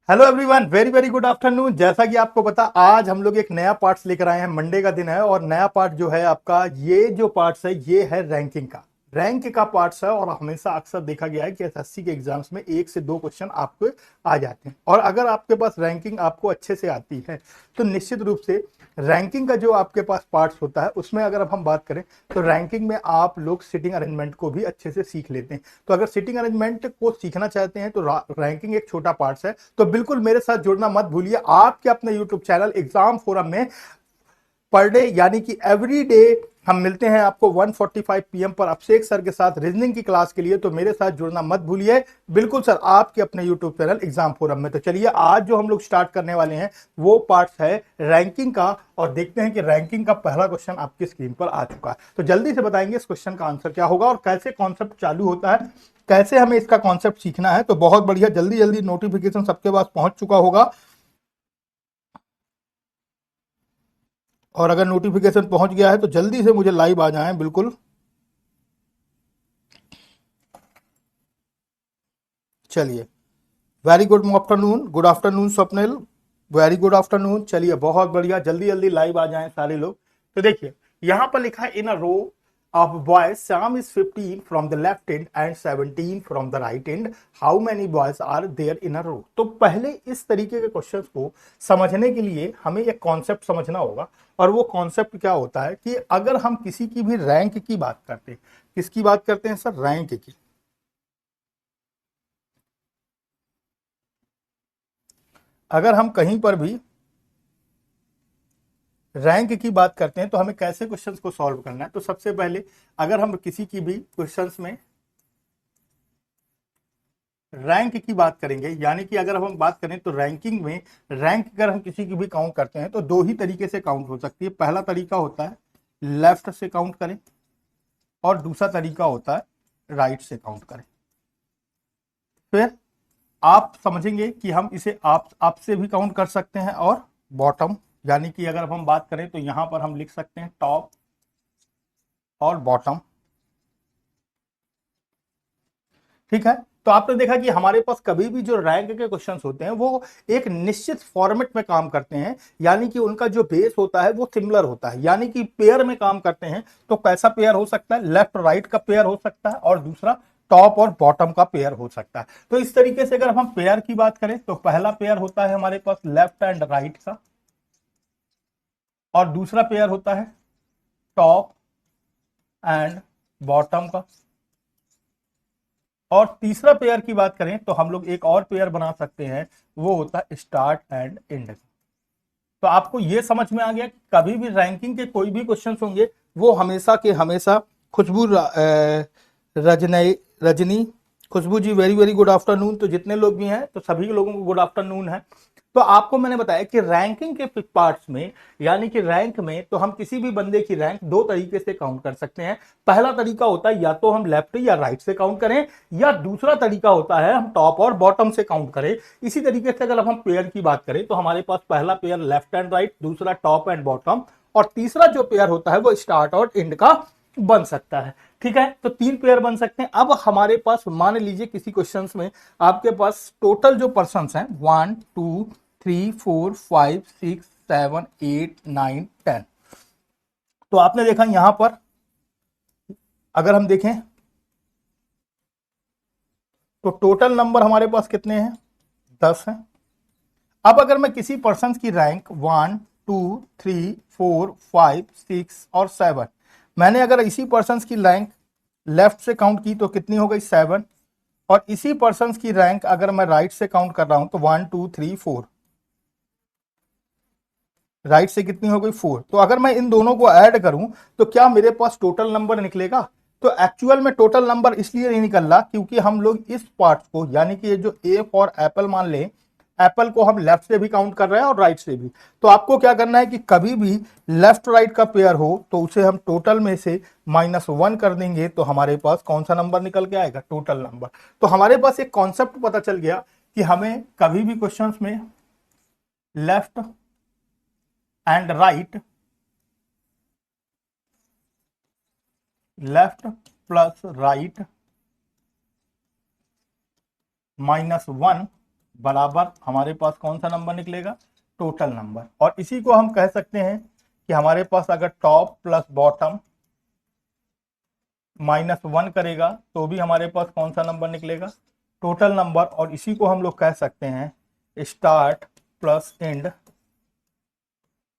Hello everyone, very very good afternoon. जैसा कि आपको पता, आज हम लोग एक नया पार्ट्स लेकर आए हैं। मंडे का दिन है और नया पार्ट जो है आपका, ये जो पार्ट्स है ये है रैंकिंग का। रैंक का पार्ट्स है और हमेशा अक्सर देखा गया है कि एसएससी के एग्जाम्स में 1 से 2 क्वेश्चन आपको आ जाते हैं। और अगर आपके पास रैंकिंग आपको अच्छे से आती है तो निश्चित रूप से रैंकिंग का जो आपके पास पार्ट्स होता है उसमें अगर अब हम बात करें तो रैंकिंग में आप लोग सिटिंग अरेंजमेंट को भी अच्छे से सीख लेते हैं। तो अगर सिटिंग अरेंजमेंट को सीखना चाहते हैं तो रैंकिंग एक छोटा पार्ट्स है। तो बिल्कुल मेरे साथ जुड़ना मत भूलिए। आपके अपने यूट्यूब चैनल एग्जाम फोरम में पर डे यानी कि एवरी डे हम मिलते हैं आपको 1:45 पीएम पर अभिषेक सर के साथ रीजनिंग की क्लास के लिए। तो मेरे साथ जुड़ना मत भूलिए। बिल्कुल सर, आपके अपने यूट्यूब चैनल एग्जाम फोरम में। तो चलिए, आज जो हम लोग स्टार्ट करने वाले हैं वो पार्ट है रैंकिंग का, और देखते हैं कि रैंकिंग का पहला क्वेश्चन आपकी स्क्रीन पर आ चुका है। तो जल्दी से बताएंगे इस क्वेश्चन का आंसर क्या होगा और कैसे कॉन्सेप्ट चालू होता है, कैसे हमें इसका कॉन्सेप्ट सीखना है। तो बहुत बढ़िया, जल्दी जल्दी नोटिफिकेशन सबके पास पहुंच चुका होगा। और अगर नोटिफिकेशन पहुंच गया है तो जल्दी से मुझे लाइव आ जाएं। बिल्कुल, चलिए। Very good afternoon, good afternoon Swapnil, very good afternoon. चलिए, बहुत बढ़िया, जल्दी जल्दी लाइव आ जाएं सारे लोग। तो देखिए, यहां पर लिखा है in a row of boys Shyam is 15 from the left end and 17 from the right end, how many boys are there in a row. तो पहले इस तरीके के क्वेश्चंस को समझने के लिए हमें एक कॉन्सेप्ट समझना होगा। और वो कॉन्सेप्ट क्या होता है कि अगर हम किसी की भी रैंक की बात करते हैं, किसकी बात करते हैं सर? रैंक की। अगर हम कहीं पर भी रैंक की बात करते हैं तो हमें कैसे क्वेश्चंस को सॉल्व करना है। तो सबसे पहले अगर हम किसी की भी क्वेश्चंस में रैंक की बात करेंगे, यानी कि अगर हम बात करें तो रैंकिंग में रैंक अगर हम किसी की भी काउंट करते हैं तो दो ही तरीके से काउंट हो सकती है। पहला तरीका होता है लेफ्ट से काउंट करें और दूसरा तरीका होता है राइट से काउंट करें। फिर आप समझेंगे कि हम इसे आप से भी काउंट कर सकते हैं और बॉटम, यानी कि अगर हम बात करें तो यहां पर हम लिख सकते हैं टॉप और बॉटम। ठीक है। तो आपने देखा कि हमारे पास कभी भी जो रैंक के क्वेश्चंस होते हैं वो एक निश्चित फॉर्मेट में काम करते हैं, यानी कि उनका जो बेस होता है वो सिमिलर होता है, यानी कि पेयर में काम करते हैं। तो कैसा पेयर हो सकता है? लेफ्ट राइट का पेयर हो सकता है और दूसरा टॉप और बॉटम का पेयर हो सकता है। तो इस तरीके से अगर हम पेयर की बात करें तो पहला पेयर होता है हमारे पास लेफ्ट एंड राइट का, और दूसरा पेयर होता है टॉप एंड बॉटम का, और तीसरा पेयर की बात करें तो हम लोग एक और पेयर बना सकते हैं, वो होता है स्टार्ट एंड एंड। तो आपको ये समझ में आ गया कि कभी भी रैंकिंग के कोई भी क्वेश्चंस होंगे वो हमेशा के हमेशा खुशबू रजनी रजनी खुशबू जी, वेरी वेरी गुड आफ्टरनून। तो जितने लोग भी हैं तो सभी लोगों को गुड आफ्टरनून है। तो आपको मैंने बताया कि रैंकिंग के पार्ट्स में, यानी कि रैंक में, तो हम किसी भी बंदे की रैंक दो तरीके से काउंट कर सकते हैं। पहला तरीका होता है या तो हम लेफ्ट या राइट से काउंट करें, या दूसरा तरीका होता है हम टॉप और बॉटम से काउंट करें। इसी तरीके से अगर हम पेयर की बात करें तो हमारे पास पहला पेयर लेफ्ट एंड राइट, दूसरा टॉप एंड बॉटम, और तीसरा जो पेयर होता है वो स्टार्ट और एंड का बन सकता है। ठीक है। तो तीन पेयर बन सकते हैं। अब हमारे पास मान लीजिए किसी क्वेश्चंस में आपके पास टोटल जो पर्सन्स हैं 1 2 3 4 5 6 7 8 9 10। तो आपने देखा यहां पर अगर हम देखें तो टोटल नंबर हमारे पास कितने हैं? 10 हैं। अब अगर मैं किसी पर्सन की रैंक 1 2 3 4 5 6 और 7, मैंने अगर इसी पर्सन की रैंक लेफ्ट से काउंट की तो कितनी हो गई? 7। और इसी पर्सन की रैंक अगर मैं राइट से काउंट कर रहा हूं तो 1 2 3 4, राइट से कितनी हो गई? 4। तो अगर मैं इन दोनों को ऐड करूं तो क्या मेरे पास टोटल नंबर निकलेगा? तो एक्चुअल में टोटल नंबर इसलिए नहीं निकल रहा क्योंकि हम लोग इस पार्ट को, यानी कि ये जो ए फॉर एप्पल मान लें, एप्पल को हम लेफ्ट से भी काउंट कर रहे हैं और राइट से भी। तो आपको क्या करना है कि कभी भी लेफ्ट राइट का पेयर हो तो उसे हम टोटल में से -1 कर देंगे तो हमारे पास कौन सा नंबर निकल के आएगा? Total number. तो हमारे पास एक कॉन्सेप्ट पता चल गया कि हमें कभी भी क्वेश्चंस में left and right, left plus right -1 बराबर हमारे पास कौन सा नंबर निकलेगा, टोटल नंबर। और इसी को हम कह सकते हैं कि हमारे पास अगर टॉप प्लस बॉटम -1 करेगा तो भी हमारे पास कौन सा नंबर निकलेगा, टोटल नंबर। और इसी को हम लोग कह सकते हैं स्टार्ट प्लस एंड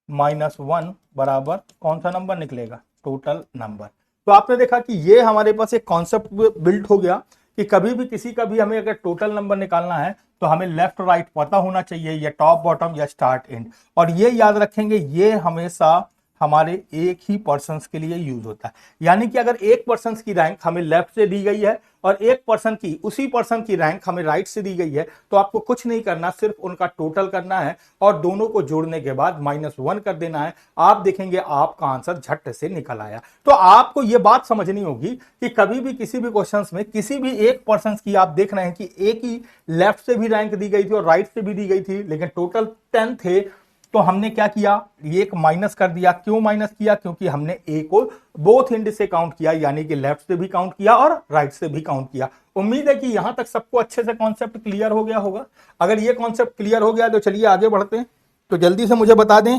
-1 बराबर कौन सा नंबर निकलेगा, टोटल नंबर। तो आपने देखा कि ये हमारे पास एक कॉन्सेप्ट बिल्ट हो गया कि कभी भी किसी का भी हमें अगर टोटल नंबर निकालना है तो हमें लेफ्ट राइट पता होना चाहिए, या टॉप बॉटम या स्टार्ट एंड। और ये याद रखेंगे, ये हमेशा हमारे एक ही पर्सन के लिए यूज होता है। यानी कि अगर एक पर्सन की रैंक हमें लेफ्ट से दी गई है और एक पर्सन की, उसी पर्सन की रैंक हमें राइट से दी गई है, तो आपको कुछ नहीं करना, सिर्फ उनका टोटल करना है और दोनों को जोड़ने के बाद -1 कर देना है। आप देखेंगे आपका आंसर झट से निकल आया। तो आपको यह बात समझनी होगी कि कभी भी किसी भी क्वेश्चंस में किसी भी एक पर्सन की आप देख रहे हैं कि एक ही लेफ्ट से भी रैंक दी गई थी और राइट से भी दी गई थी, लेकिन टोटल 10 थे, तो हमने क्या किया, ये एक माइनस कर दिया। क्यों माइनस किया, क्योंकि हमने ए को बोथ एंड से काउंट किया, यानी कि लेफ्ट से भी काउंट किया और राइट से भी काउंट किया। उम्मीद है कि यहां तक सबको अच्छे से कॉन्सेप्ट क्लियर हो गया होगा। अगर ये कॉन्सेप्ट क्लियर हो गया तो चलिए आगे बढ़ते हैं। तो जल्दी से मुझे बता दें,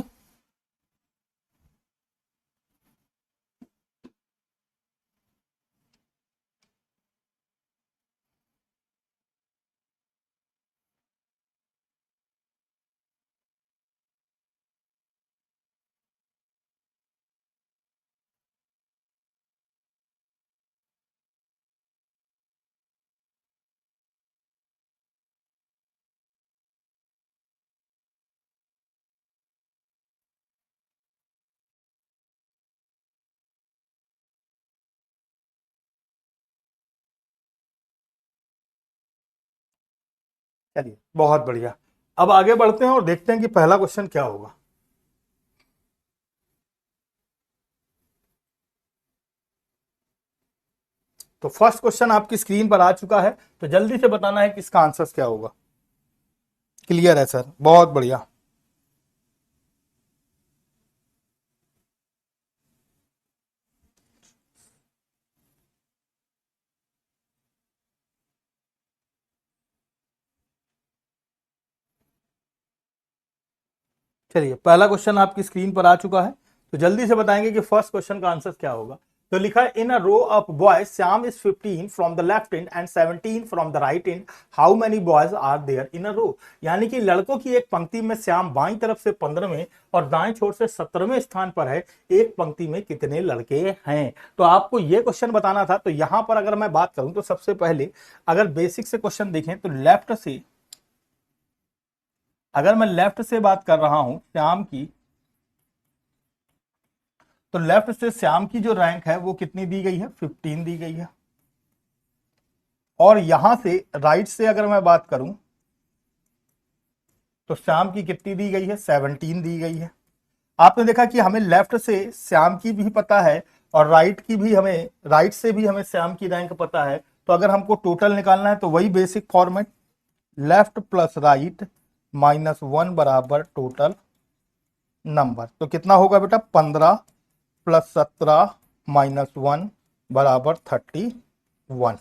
चलिए बहुत बढ़िया। अब आगे बढ़ते हैं और देखते हैं कि पहला क्वेश्चन क्या होगा। तो फर्स्ट क्वेश्चन आपकी स्क्रीन पर आ चुका है, तो जल्दी से बताना है कि इसका आंसर क्या होगा। क्लियर है सर, बहुत बढ़िया। चलिए पहला क्वेश्चन आपकी स्क्रीन पर आ चुका है, तो जल्दी से बताएंगे कि फर्स्ट क्वेश्चन का आंसर क्या होगा। तो लिखा है in a row of boys Shyam is 15 from the left end and 17 from the right end, how many boys are there in a row. यानी कि लड़कों की एक पंक्ति में श्याम बाईं तरफ से 15वें और दाएं छोर से 17वें स्थान पर है, एक पंक्ति में कितने लड़के हैं। तो आपको यह क्वेश्चन बताना था। तो यहां पर अगर मैं बात करूं तो सबसे पहले अगर बेसिक से क्वेश्चन देखें तो लेफ्ट से, अगर मैं लेफ्ट से बात कर रहा हूं श्याम की, तो लेफ्ट से श्याम की जो रैंक है वो कितनी दी गई है, 15 दी गई है। और यहां से राइट से अगर मैं बात करूं तो श्याम की कितनी दी गई है, 17 दी गई है। आपने देखा कि हमें लेफ्ट से श्याम की भी पता है और राइट की भी, हमें राइट से भी हमें श्याम की रैंक पता है। तो अगर हमको टोटल निकालना है तो वही basic format, left plus right -1 बराबर टोटल नंबर। तो कितना होगा बेटा, 15 प्लस 17 -1 बराबर 31।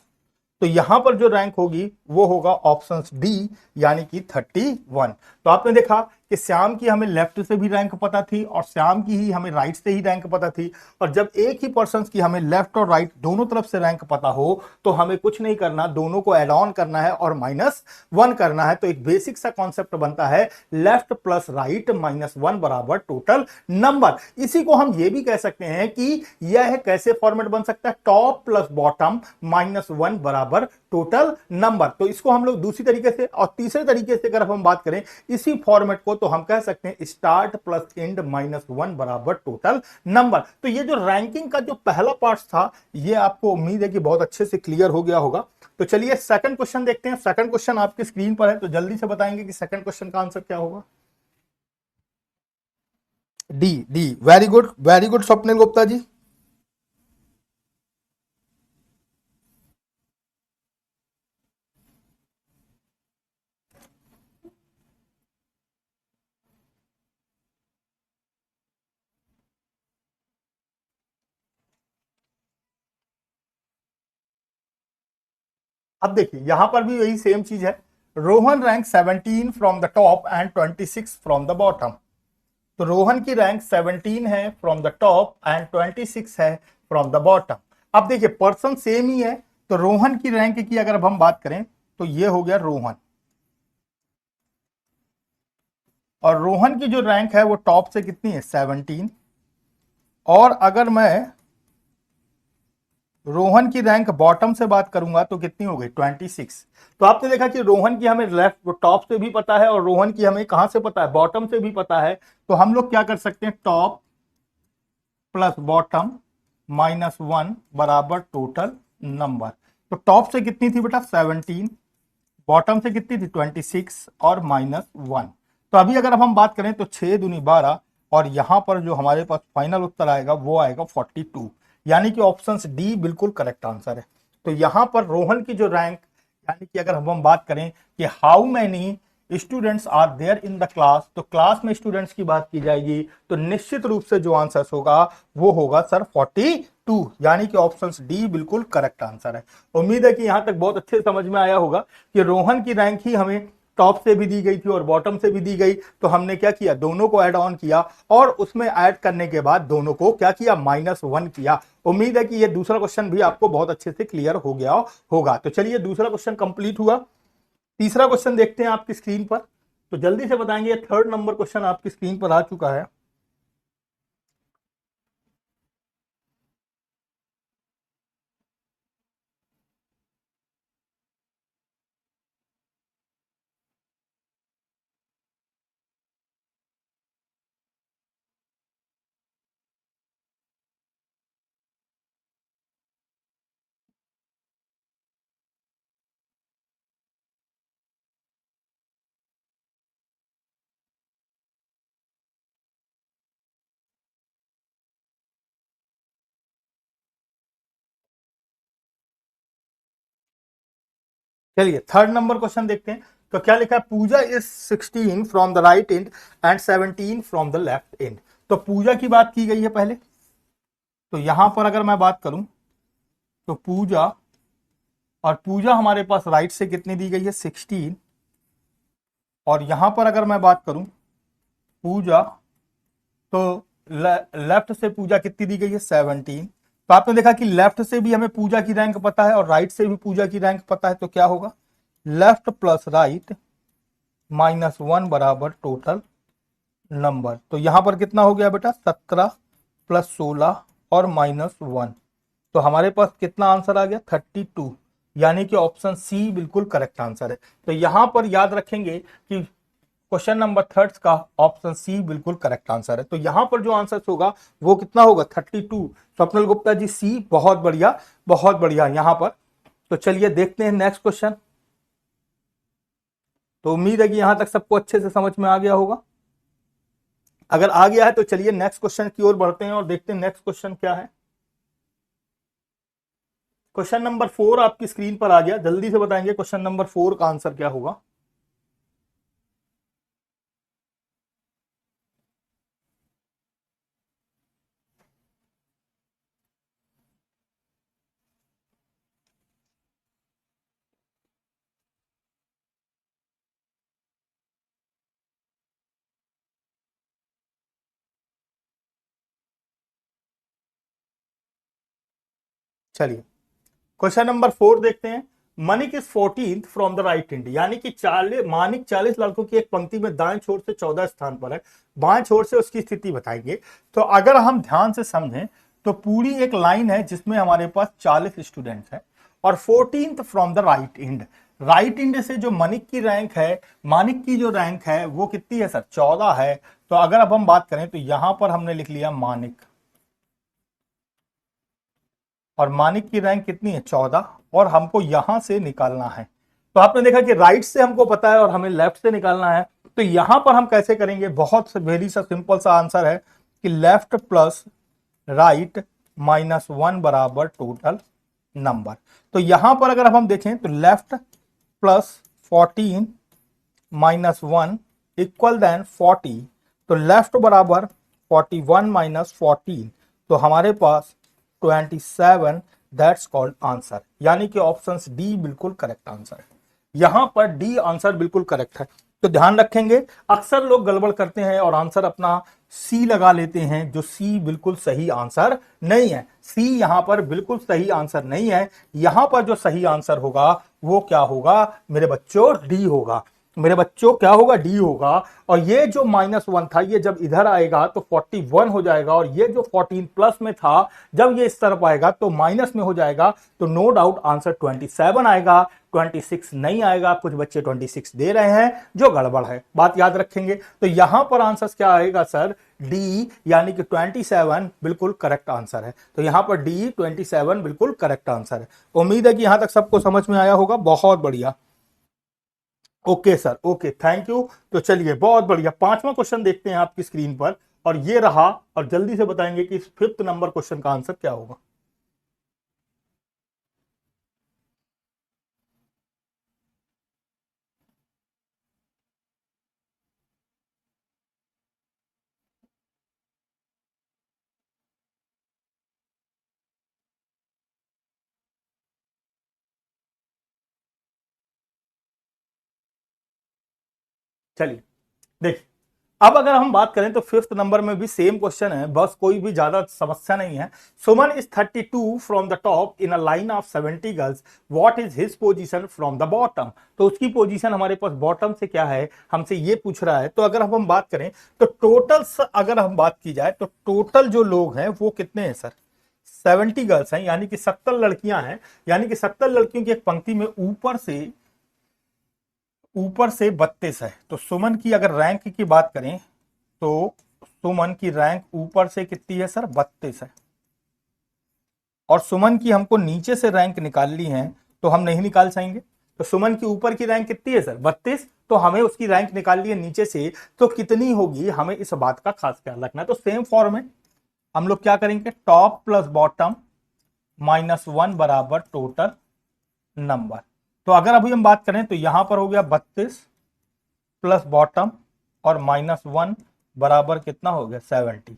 तो यहां पर जो रैंक होगी वो होगा ऑप्शन डी, यानी कि 31। तो आपने देखा कि श्याम की हमें लेफ्ट से भी रैंक पता थी और श्याम की ही हमें राइट से ही रैंक पता थी। और जब एक ही पर्सन की हमें लेफ्ट और राइट दोनों तरफ से रैंक पता हो तो हमें कुछ नहीं करना, दोनों को एड ऑन करना है और -1 करना है। तो एक बेसिक सा कॉन्सेप्ट बनता है लेफ्ट प्लस राइट -1 बराबर टोटल नंबर। इसी को हम ये भी कह सकते हैं कि यह कैसे फॉर्मेट बन सकता है, टॉप प्लस बॉटम -1 बराबर टोटल नंबर। तो इसको हम लोग दूसरी तरीके से और तीसरे तरीके से अगर हम बात करें इसी फॉर्मेट को, तो हम कह सकते हैं स्टार्ट प्लस एंड -1 बराबर टोटल नंबर। तो ये जो रैंकिंग का जो पहला पार्ट था, ये आपको उम्मीद है कि बहुत अच्छे से क्लियर हो गया होगा। तो चलिए सेकंड क्वेश्चन देखते हैं। सेकंड क्वेश्चन आपकी स्क्रीन पर है, तो जल्दी से बताएंगे कि सेकंड क्वेश्चन का आंसर क्या होगा। D, D, very good Swapnil Gupta ji. अब देखिए यहां पर भी वही सेम चीज है। Rohan rank 17 from the top end 26 from the bottom. तो रोहन की रैंक 17 है फ्रॉम द टॉप एंड 26 है फ्रॉम द बॉटम। अब देखिए पर्सन सेम ही है, तो रोहन की रैंक की अगर अब हम बात करें तो ये हो गया रोहन, और रोहन की जो रैंक है वो टॉप से कितनी है 17, और अगर मैं रोहन की रैंक बॉटम से बात करूंगा तो कितनी हो गई 26। तो आपने देखा कि रोहन की हमें लेफ्ट टॉप से भी पता है और रोहन की हमें कहां से पता है बॉटम से भी पता है। तो हम लोग क्या कर सकते हैं, टॉप प्लस बॉटम -1 बराबर टोटल नंबर। तो टॉप से कितनी थी बेटा 17, बॉटम से कितनी थी 26 और -1। तो अभी अगर अब हम बात करें तो 6 दूनी 12, और यहां पर जो हमारे पास फाइनल उत्तर आएगा वो आएगा 42, यानी कि ऑप्शन डी बिल्कुल करेक्ट आंसर है। तो यहां पर रोहन की जो रैंक, यानी कि अगर हम बात करें कि how many students are there in the class, तो क्लास में स्टूडेंट्स की बात की जाएगी तो निश्चित रूप से जो आंसर होगा वो होगा सर 42, यानी कि ऑप्शन डी बिल्कुल करेक्ट आंसर है। उम्मीद है कि यहां तक बहुत अच्छे समझ में आया होगा कि रोहन की रैंक ही हमें टॉप से भी दी गई थी और बॉटम से भी दी गई, तो हमने क्या किया दोनों को ऐड ऑन किया और उसमें ऐड करने के बाद दोनों को क्या किया -1 किया। उम्मीद है कि ये दूसरा क्वेश्चन भी आपको बहुत अच्छे से क्लियर हो गया होगा। तो चलिए दूसरा क्वेश्चन कंप्लीट हुआ। तीसरा क्वेश्चन देखते हैं आपकी स्क्रीन पर, तो जल्दी से बताएंगे। थर्ड नंबर क्वेश्चन आपकी स्क्रीन पर आ चुका है। चलिए थर्ड नंबर क्वेश्चन देखते हैं। तो क्या लिखा है, Pooja is 16 from the right end and 17 from the left end. तो पूजा की बात की गई है पहले, तो यहां पर अगर मैं बात करूं तो पूजा, और पूजा हमारे पास राइट से कितनी दी गई है 16, और यहां पर अगर मैं बात करूं पूजा, तो लेफ्ट से पूजा कितनी दी गई है 17। तो आपने देखा कि लेफ्ट से भी हमें पूजा की रैंक पता है और राइट से भी पूजा की रैंक पता है, तो क्या होगा लेफ्ट प्लस राइट -1 बराबर टोटल नंबर। तो यहां पर कितना हो गया बेटा 17 प्लस 16 और -1, तो हमारे पास कितना आंसर आ गया 32, यानी कि ऑप्शन सी बिल्कुल करेक्ट आंसर है। तो यहां पर याद रखेंगे कि क्वेश्चन नंबर थर्ड का ऑप्शन सी बिल्कुल करेक्ट आंसर है। तो यहां पर जो आंसर होगा वो कितना होगा 32। स्वप्निल गुप्ता जी सी, बहुत बढ़िया बहुत बढ़िया यहां पर। तो चलिए देखते हैं नेक्स्ट क्वेश्चन। तो उम्मीद है कि यहां तक सबको अच्छे से समझ में आ गया होगा। अगर आ गया है तो चलिए नेक्स्ट क्वेश्चन की ओर बढ़ते हैं और देखते हैं नेक्स्ट क्वेश्चन क्या है। क्वेश्चन नंबर 4 आपकी स्क्रीन पर आ गया, जल्दी से बताएंगे क्वेश्चन नंबर 4 का आंसर क्या होगा। चलिए क्वेश्चन नंबर 4 देखते हैं। Manik is 14th from the right end, यानी कि 40 मानिक 40 लड़कों की एक पंक्ति में दाएं छोर से 14 स्थान पर है, बाएं छोर से उसकी स्थिति बताएंगे। तो अगर हम ध्यान से समझें तो पूरी एक लाइन है जिसमें हमारे पास 40 स्टूडेंट्स हैं, और 14th from the right and, right and से जो मनिक की रैंक है, मानिक की जो रैंक है वो कितनी है सर 14 है। तो अगर अब हम बात करें तो यहां पर हमने लिख लिया मानिक, और मानिक की रैंक कितनी है 14, और हमको यहां से निकालना है। तो आपने देखा कि राइट से हमको पता है और हमें लेफ्ट से निकालना है। तो यहां पर हम कैसे करेंगे, बहुत वेरी सा सिंपल सा आंसर है कि लेफ्ट प्लस राइट -1 बराबर टोटल नंबर। तो यहां पर अगर अब हम देखें तो लेफ्ट प्लस 14 -1 इक्वल देन 40, तो लेफ्ट बराबर 41 -14, तो हमारे पास 27, दैट्स कॉल्ड आंसर, यानी कि ऑप्शन डी बिल्कुल करेक्ट आंसर है। यहां पर डी आंसर बिल्कुल करेक्ट है। तो ध्यान रखेंगे, अक्सर लोग गड़बड़ करते हैं और आंसर अपना सी लगा लेते हैं, जो सी बिल्कुल सही आंसर नहीं है। सी यहां पर बिल्कुल सही आंसर नहीं है। यहां पर जो सही आंसर होगा वो क्या होगा मेरे बच्चों, डी होगा। मेरे बच्चों क्या होगा, डी होगा। और ये जो -1 था, ये जब इधर आएगा तो 41 हो जाएगा, और ये जो 14 प्लस में था जब ये इस तरफ आएगा तो माइनस में हो जाएगा। तो नो डाउट आंसर 27 आएगा, 26 नहीं आएगा। कुछ बच्चे 26 दे रहे हैं, जो गड़बड़ है, बात याद रखेंगे। तो यहां पर आंसर क्या आएगा सर, डी, यानी कि 27 बिल्कुल करेक्ट आंसर है। तो यहां पर डी 27 बिल्कुल करेक्ट आंसर है। उम्मीद है कि यहां तक सबको समझ में आया होगा। बहुत बढ़िया, okay sir, okay, thank you. तो चलिए, बहुत बढ़िया, पांचवा क्वेश्चन देखते हैं आपकी स्क्रीन पर, और ये रहा, और जल्दी से बताएंगे कि इस 5th नंबर क्वेश्चन का आंसर क्या होगा। चलिए देखिए, अब अगर हम बात करें तो 5th नंबर में भी सेम क्वेश्चन है, बस कोई भी ज्यादा समस्या नहीं है। Suman is 32 from the top in a line of 70 girls, what is his position from the bottom. तो उसकी पोजीशन हमारे पास बॉटम से क्या है, हमसे ये पूछ रहा है। तो अगर हम बात करें तो टोटल, अगर हम बात की जाए तो टोटल जो लोग हैं वो कितने हैं सर, 70 गर्ल्स हैं, यानी कि 70 लड़कियां हैं। यानी कि 70 लड़कियों की एक पंक्ति में ऊपर से 32 है। तो सुमन की अगर रैंक की बात करें तो सुमन की रैंक ऊपर से कितनी है सर, 32 है। और सुमन की हमको नीचे से रैंक निकालनी है, तो हम नहीं निकाल पाएंगे। तो सुमन की ऊपर की रैंक कितनी है सर, 32। तो हमें उसकी रैंक निकालनी है नीचे से, तो कितनी होगी, हमें इस बात का खास ख्याल रखना है। तो सेम फॉर्म में हम लोग क्या करेंगे, टॉप प्लस बॉटम -1 बराबर टोटल नंबर। तो अगर अभी हम बात करें तो यहां पर हो गया 32 प्लस बॉटम और -1 बराबर कितना हो गया, 70।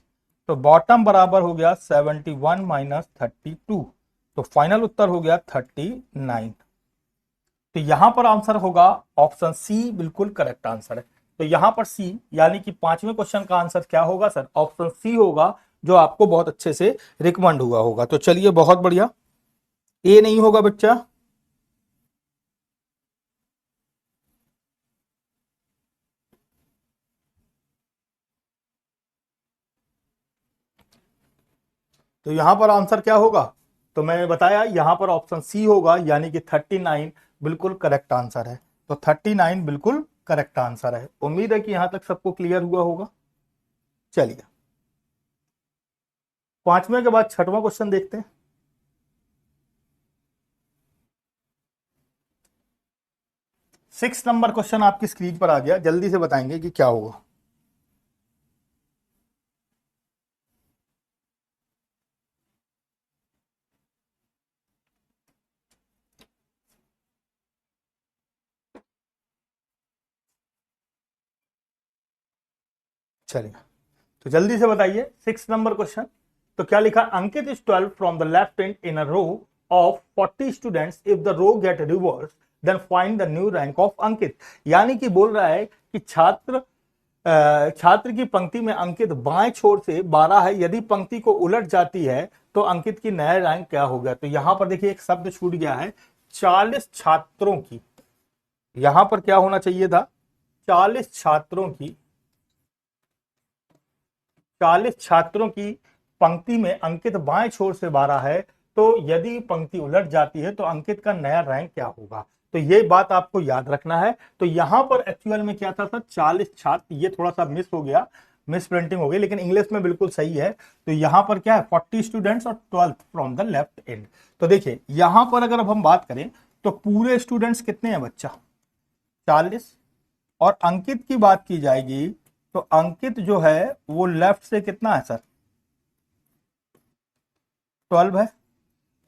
तो बॉटम बराबर हो गया 71 माइनस 32। तो फाइनल उत्तर हो गया 39। तो यहां पर आंसर होगा ऑप्शन सी, बिल्कुल करेक्ट आंसर है। तो यहां पर सी, यानी कि पांचवें क्वेश्चन का आंसर क्या होगा सर, ऑप्शन सी होगा, जो आपको बहुत अच्छे से रिकमेंड हुआ होगा। तो चलिए, बहुत बढ़िया, ए नहीं होगा बच्चा। तो यहां पर आंसर क्या होगा, तो मैंने बताया यहां पर ऑप्शन सी होगा, यानी कि 39 बिल्कुल करेक्ट आंसर है। तो 39 बिल्कुल करेक्ट आंसर है। उम्मीद है कि यहां तक सबको क्लियर हुआ होगा। चलिए, पांचवें के बाद छठवां क्वेश्चन देखते हैं। 6 नंबर क्वेश्चन आपकी स्क्रीन पर आ गया, जल्दी से बताएंगे कि क्या होगा। चलिए, तो जल्दी से बताइए 6 नंबर क्वेश्चन। तो क्या लिखा, Ankit is 12 from the left end in a row of 40 students, if the row get reverse then find the new rank of Ankit. यानी कि बोल रहा है कि छात्र की पंक्ति में अंकित बाएं छोर से 12 है, यदि पंक्ति को उलट जाती है तो अंकित की नया रैंक क्या होगा। तो यहां पर देखिए एक शब्द छूट गया है, 40 छात्रों की। यहां पर क्या होना चाहिए था, 40 छात्रों की, 40 छात्रों की पंक्ति में अंकित बाएं छोर से 12 है, तो यदि पंक्ति उलट जाती है तो अंकित का नया रैंक क्या होगा। तो ये बात आपको याद रखना है। तो यहां पर एक्चुअल में क्या था सर, 40 छात्र, ये थोड़ा सा मिस हो गया, मिस प्रिंटिंग हो गई, लेकिन इंग्लिश में बिल्कुल सही है। तो यहां पर क्या है, 40 स्टूडेंट्स और 12 फ्रॉम द लेफ्ट एंड। तो देखिए यहां पर अगर अब हम बात करें तो पूरे स्टूडेंट्स कितने हैं बच्चा, 40। और अंकित की बात की जाएगी तो अंकित जो है वो लेफ्ट से कितना है सर, 12 है।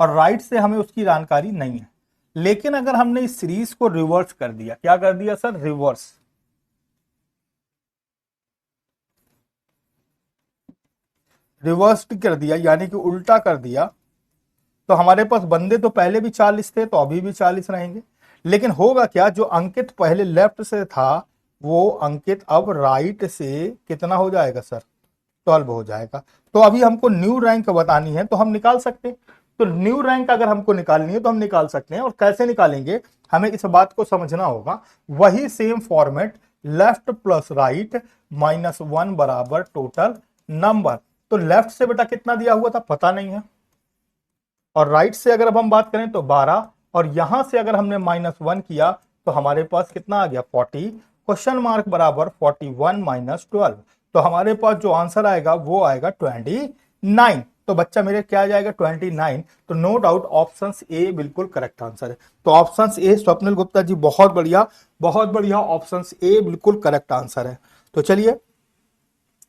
और राइट से हमें उसकी जानकारी नहीं है। लेकिन अगर हमने इस सीरीज को रिवर्स कर दिया, क्या कर दिया सर, रिवर्स, रिवर्स कर दिया, यानी कि उल्टा कर दिया, तो हमारे पास बंदे तो पहले भी 40 थे, तो अभी भी 40 रहेंगे। लेकिन होगा क्या, जो अंकित पहले लेफ्ट से था वो अंकित अब राइट से कितना हो जाएगा सर, 12 हो जाएगा। तो अभी हमको न्यू रैंक बतानी है तो हम निकाल सकते हैं। तो न्यू रैंक अगर हमको निकालनी है तो हम निकाल सकते हैं। और कैसे निकालेंगे, हमें इस बात को समझना होगा। वही same format, left plus right -1 बराबर टोटल नंबर। तो लेफ्ट से बेटा कितना दिया हुआ था पता नहीं है, और राइट से अगर अब हम बात करें तो 12, और यहां से अगर हमने -1 किया तो हमारे पास कितना आ गया 40, क्वेश्चन मार्क बराबर 41 - 12। तो हमारे पास जो आंसर आएगा वो आएगा 29। तो बच्चा मेरे क्या आ जाएगा 29। तो नो डाउट ऑप्शन ए बिल्कुल करेक्ट आंसर है। तो ऑप्शन ए, स्वप्निल गुप्ता जी बहुत बढ़िया, बहुत बढ़िया, ऑप्शन ए बिल्कुल करेक्ट आंसर है। तो चलिए,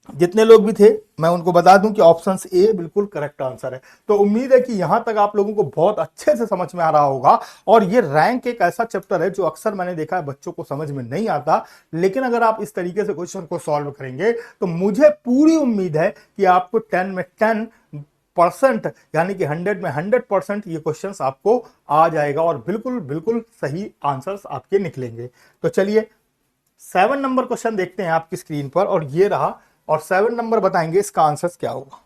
जितने लोग भी थे मैं उनको बता दूं कि ऑप्शन ए बिल्कुल करेक्ट आंसर है। तो उम्मीद है कि यहां तक आप लोगों को बहुत अच्छे से समझ में आ रहा होगा। और ये रैंक एक ऐसा चैप्टर है जो अक्सर मैंने देखा है बच्चों को समझ में नहीं आता, लेकिन अगर आप इस तरीके से क्वेश्चन को सॉल्व करेंगे तो मुझे पूरी उम्मीद है कि आपको 10 में 10% यानी कि 100 में 100% ये क्वेश्चंस आपको आ जाएगा और बिल्कुल बिल्कुल सही आंसर्स आपके निकलेंगे। तो चलिए 7 नंबर क्वेश्चन देखते हैं आपकी स्क्रीन पर, और ये रहा। और 7 नंबर बताएंगे इसका आंसर क्या होगा।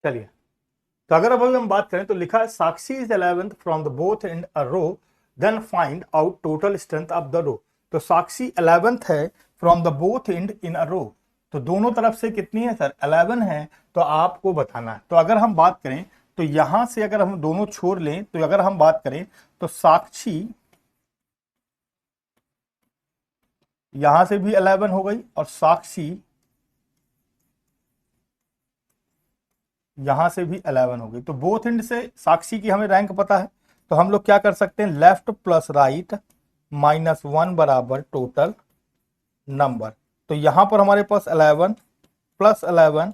चलिए, तो अगर अब हम बात करें तो लिखा है Sakshi is 11th from the both end a row, then find out total strength of the row. तो साक्षी 11th है from the both end in a row. तो दोनों तरफ से कितनी है सर 11 है, तो आपको बताना है। तो अगर हम बात करें तो यहां से अगर हम दोनों छोड़ लें, तो अगर हम बात करें तो साक्षी यहां से भी 11 हो गई और साक्षी यहां से भी 11 हो गई। तो बोथ एंड से साक्षी की हमें रैंक पता है, तो हम लोग क्या कर सकते हैं, लेफ्ट प्लस राइट -1 बराबर टोटल नंबर। तो यहां पर हमारे पास 11 प्लस 11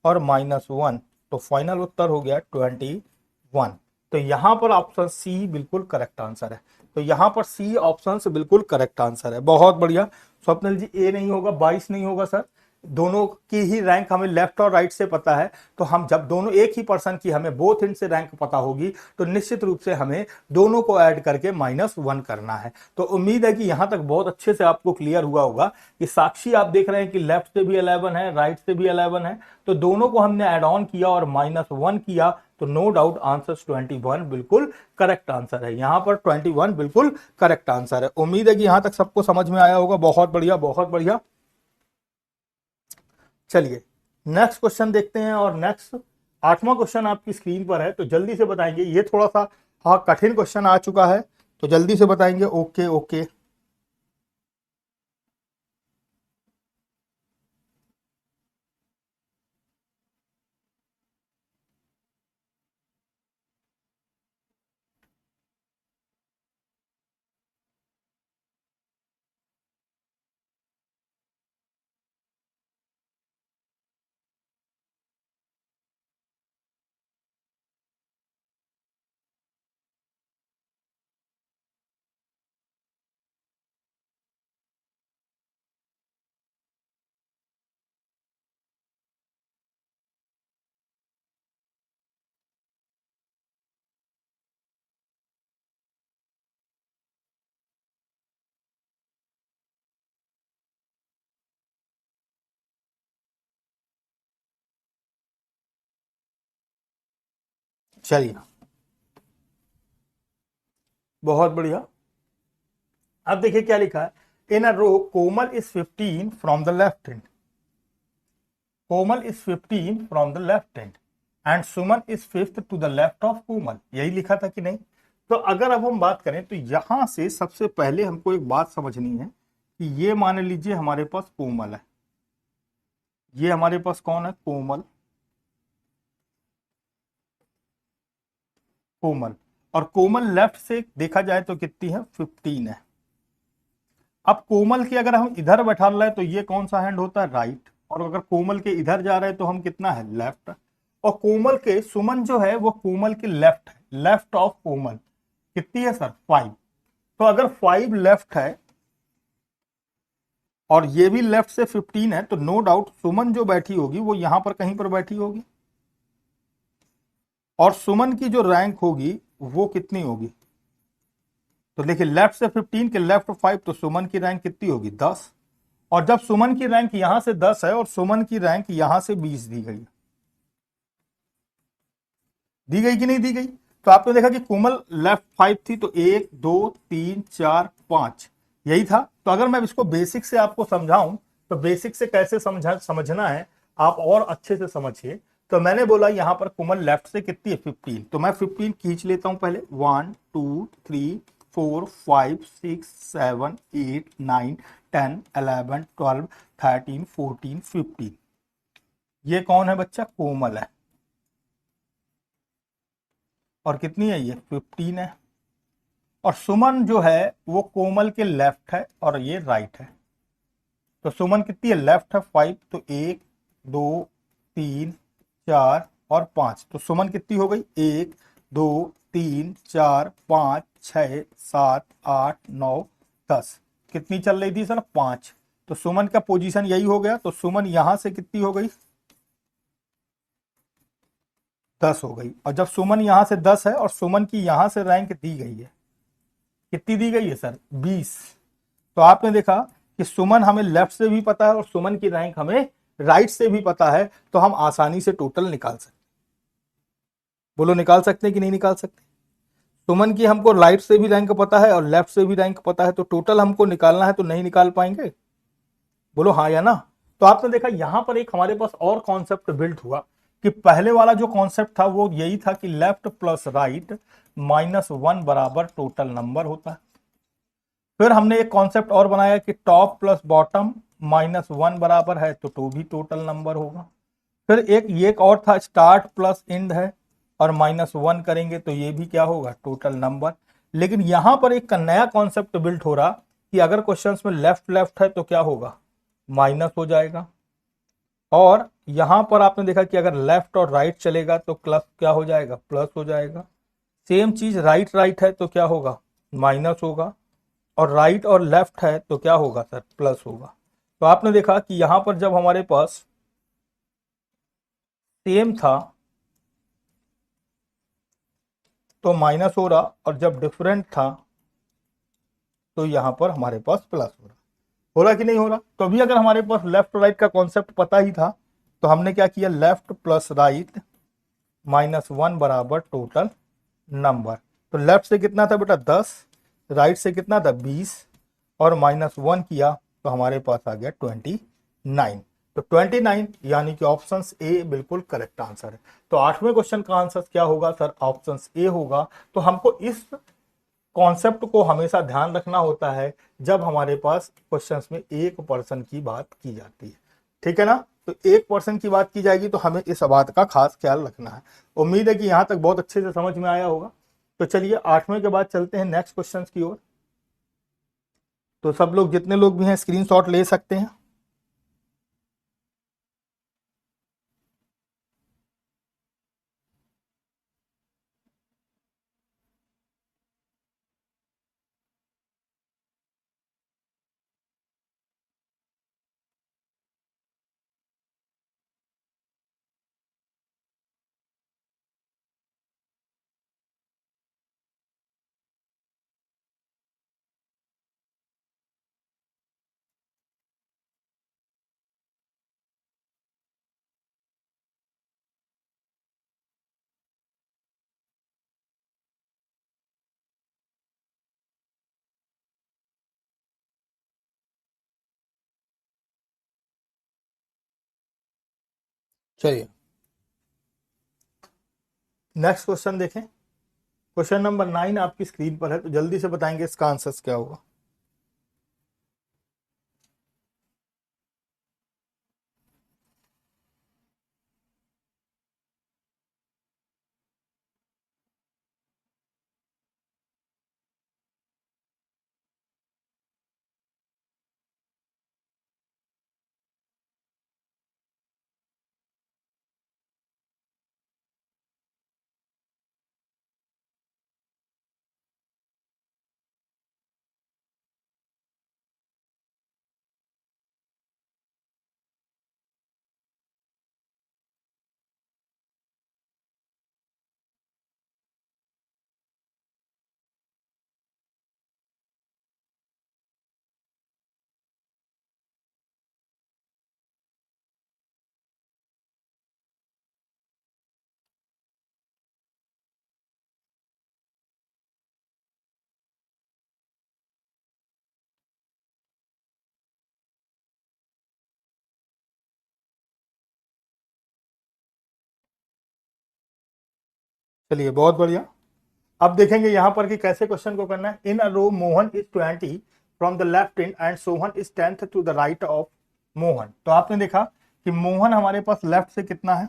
और -1, तो फाइनल उत्तर हो गया 21। तो यहां पर ऑप्शन सी बिल्कुल करेक्ट आंसर है। तो यहां पर सी ऑप्शन से बिल्कुल करेक्ट आंसर है, बहुत बढ़िया। स्वप्निल जी ए नहीं होगा, 22 नहीं होगा सर। दोनों की ही रैंक हमें लेफ्ट और राइट से पता है, तो हम जब दोनों एक ही पर्सन की हमें बोथ एंड से रैंक पता होगी तो निश्चित रूप से हमें दोनों को ऐड करके -1 करना है। तो उम्मीद है कि यहां तक बहुत अच्छे से आपको क्लियर हुआ होगा कि साक्षी आप देख रहे हैं कि लेफ्ट से भी 11 है, राइट से भी 11 है, तो दोनों को हमने ऐड ऑन किया और -1 किया, तो नो डाउट आंसर 21 बिल्कुल करेक्ट आंसर है। यहां पर 21 बिल्कुल करेक्ट आंसर है। उम्मीद है कि यहां तक सबको समझ में आया होगा, बहुत बढ़िया, बहुत बढ़िया। चलिए नेक्स्ट क्वेश्चन देखते हैं, और नेक्स्ट 8वां क्वेश्चन आपकी स्क्रीन पर है, तो जल्दी से बताएंगे। ये थोड़ा सा हाँ कठिन क्वेश्चन आ चुका है, तो जल्दी से बताएंगे। ओके ओके, चलिए बहुत बढ़िया। अब देखिए क्या लिखा है, in a row Komal is 15 from the left hand, Komal is 15 from the left hand and Suman is fifth to the left of Komal. यही लिखा था कि नहीं? तो अगर अब हम बात करें तो यहां से सबसे पहले हमको एक बात समझनी है कि ये मान लीजिए हमारे पास कोमल है, ये हमारे पास कौन है, कोमल, कोमल। और कोमल लेफ्ट से देखा जाए तो कितनी है, 15 है। अब कोमल की अगर हम इधर बैठा रहे हैं तो ये कौन सा हैंड होता है, राइट। और अगर कोमल के इधर जा रहे हैं तो हम कितना है, लेफ्ट। और कोमल के सुमन जो है वो कोमल के लेफ्ट है, लेफ्ट ऑफ कोमल कितनी है सर, 5। तो अगर 5 लेफ्ट है और ये भी लेफ्ट से 15 है तो नो डाउट सुमन जो बैठी होगी वो यहां पर कहीं पर बैठी होगी। और सुमन की जो रैंक होगी वो कितनी होगी, तो देखिए लेफ्ट से 15 के लेफ्ट 5, तो सुमन की रैंक कितनी होगी, 10। और जब सुमन की रैंक यहां से 10 है और सुमन की रैंक यहां से 20 दी गई, दी गई कि नहीं दी गई, तो आपने देखा कि कोमल लेफ्ट 5 थी, तो 1 2 3 4 5 यही था। तो अगर मैं इसको बेसिक से आपको समझाऊं तो बेसिक से कैसे समझना है आप और अच्छे से समझिए। तो मैंने बोला यहां पर कोमल लेफ्ट से कितनी है, 15। तो मैं 15 खींच लेता हूं पहले, 1 2 3 4 5 6 7 8 9 10 11 12 13 14 15। ये कौन है बच्चा, कोमल है। और कितनी है ये, 15 है। और सुमन जो है वो कोमल के लेफ्ट है और ये राइट है। तो सुमन कितनी है, लेफ्ट है 5, तो 1 2 3 4 और 5। तो सुमन कितनी हो गई, 1 2 3 4 5 6 7 8 9 10। कितनी चल रही थी सर, 5। तो सुमन का पोजीशन यही हो गया, तो सुमन यहां से कितनी हो गई, 10 हो गई। और जब सुमन यहां से 10 है और सुमन की यहां से रैंक दी गई है, कितनी दी गई है सर, 20। तो आपने देखा कि सुमन हमें लेफ्ट से भी पता है और सुमन की रैंक हमें राइट से भी पता है, तो हम आसानी से टोटल निकाल सकते। बोलो निकाल सकते हैं कि नहीं निकाल सकते। सुमन की हमको राइट से भी रैंक पता है और लेफ्ट से भी रैंक पता है, तो टोटल हमको निकालना है, तो नहीं निकाल पाएंगे। बोलो हाँ या ना। तो आपने देखा यहां पर एक हमारे पास और कॉन्सेप्ट बिल्ड हुआ कि पहले वाला जो कॉन्सेप्ट था वो यही था कि लेफ्ट प्लस राइट -1 बराबर टोटल नंबर होता है। फिर हमने एक कॉन्सेप्ट और बनाया कि टॉप प्लस बॉटम -1 बराबर है तो भी टोटल नंबर होगा। फिर एक और था, स्टार्ट प्लस एंड है और -1 करेंगे तो ये भी क्या होगा, टोटल नंबर। लेकिन यहां पर एक नया कॉन्सेप्ट बिल्ड हो रहा कि अगर क्वेश्चंस में लेफ्ट लेफ्ट है तो क्या होगा, माइनस हो जाएगा। और यहां पर आपने देखा कि अगर लेफ्ट और राइट चलेगा तो प्लस क्या हो जाएगा, प्लस हो जाएगा। सेम चीज राइट राइट है तो क्या होगा, माइनस होगा। और राइट और लेफ्ट है तो क्या होगा सर, प्लस होगा। तो आपने देखा कि यहां पर जब हमारे पास सेम था तो माइनस हो रहा, और जब डिफरेंट था तो यहां पर हमारे पास प्लस हो रहा कि नहीं हो रहा। तो अभी अगर हमारे पास लेफ्ट राइट का कॉन्सेप्ट पता ही था तो हमने क्या किया, लेफ्ट प्लस राइट -1 बराबर टोटल नंबर। तो लेफ्ट से कितना था बेटा, 10, राइट से कितना था, 20, और -1 किया तो हमारे पास आ गया 29। तो 29 यानी कि ऑप्शन ए बिल्कुल करेक्ट आंसर है। तो 8वें क्वेश्चन का आंसर क्या होगा सर, ऑप्शन ए होगा। तो हमको इस कॉन्सेप्ट को हमेशा ध्यान रखना होता है जब हमारे पास क्वेश्चंस में एक पर्सन की बात की जाती है, ठीक है ना। तो एक पर्सन की बात की जाएगी तो हमें इस बात का खास ख्याल रखना है। उम्मीद है कि यहां तक बहुत अच्छे से समझ में आया होगा। तो चलिए 8वें के बाद चलते हैं नेक्स्ट क्वेश्चन की ओर। तो सब लोग जितने लोग भी हैं स्क्रीनशॉट ले सकते हैं। चलिए नेक्स्ट क्वेश्चन देखें। क्वेश्चन नंबर 9 आपकी स्क्रीन पर है, तो जल्दी से बताएंगे इसका आंसर क्या होगा। चलिए बहुत बढ़िया। अब देखेंगे यहां पर कि कैसे क्वेश्चन को करना है। In a row Mohan is 20 from the left end and Sohan is 10th to the right of Mohan. तो आपने देखा कि मोहन हमारे पास लेफ्ट से कितना है,